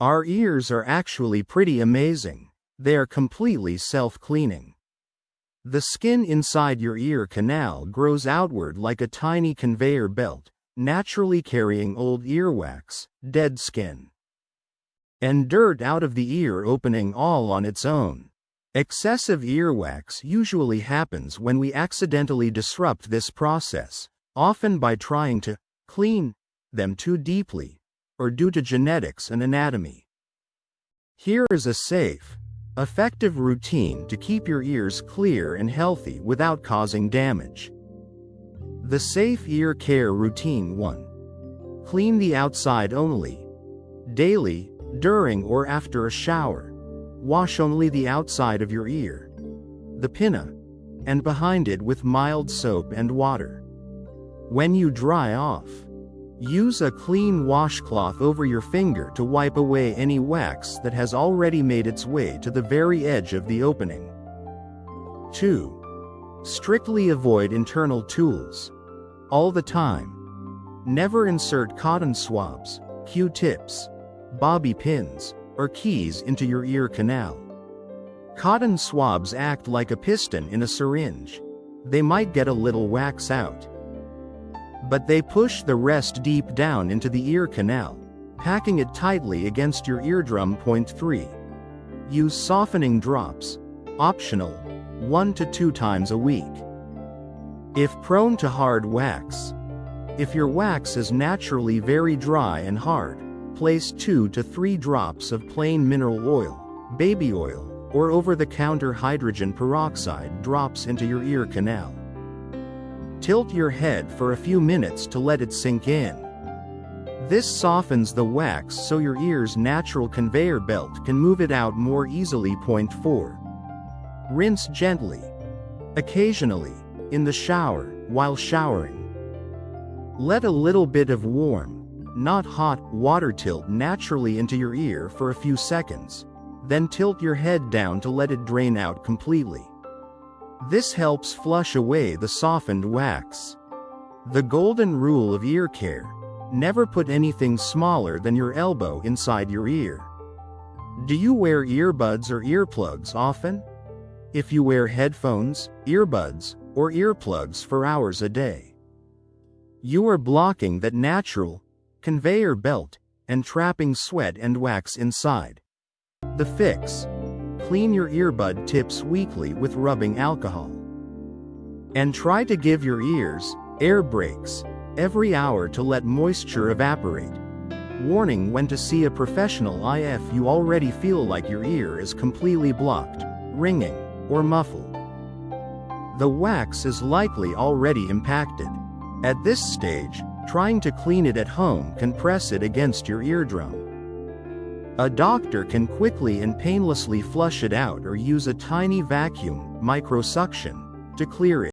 Our ears are actually pretty amazing. They are completely self-cleaning. The skin inside your ear canal grows outward like a tiny conveyor belt, naturally carrying old earwax, dead skin, and dirt out of the ear opening all on its own. Excessive earwax usually happens when we accidentally disrupt this process, often by trying to clean them too deeply, or due to genetics and anatomy. Here is a safe, effective routine to keep your ears clear and healthy without causing damage. The Safe Ear Care Routine 1. Clean the outside only. Daily, during or after a shower. Wash only the outside of your ear, the pinna, and behind it with mild soap and water. When you dry off, use a clean washcloth over your finger to wipe away any wax that has already made its way to the very edge of the opening. 2. Strictly avoid internal tools. All the time. Never insert cotton swabs, Q-tips, bobby pins, or keys into your ear canal. Cotton swabs act like a piston in a syringe. They might get a little wax out, but they push the rest deep down into the ear canal, packing it tightly against your eardrum. 3. Use softening drops, optional, 1 to 2 times a week. If prone to hard wax. If your wax is naturally very dry and hard, place 2 to 3 drops of plain mineral oil, baby oil, or over-the-counter hydrogen peroxide drops into your ear canal. Tilt your head for a few minutes to let it sink in. This softens the wax so your ear's natural conveyor belt can move it out more easily. 4. Rinse gently, occasionally, in the shower, while showering. Let a little bit of warm, not hot, water tilt naturally into your ear for a few seconds, then tilt your head down to let it drain out completely. This helps flush away the softened wax. The golden rule of ear care: never put anything smaller than your elbow inside your ear. Do you wear earbuds or earplugs often? If you wear headphones, earbuds, or earplugs for hours a day, you are blocking that natural conveyor belt and trapping sweat and wax inside. The fix: clean your earbud tips weekly with rubbing alcohol. And try to give your ears air breaks every hour to let moisture evaporate. Warning: when to see a professional if you already feel like your ear is completely blocked, ringing, or muffled. The wax is likely already impacted. At this stage, trying to clean it at home can press it against your eardrum. A doctor can quickly and painlessly flush it out or use a tiny vacuum, microsuction, to clear it.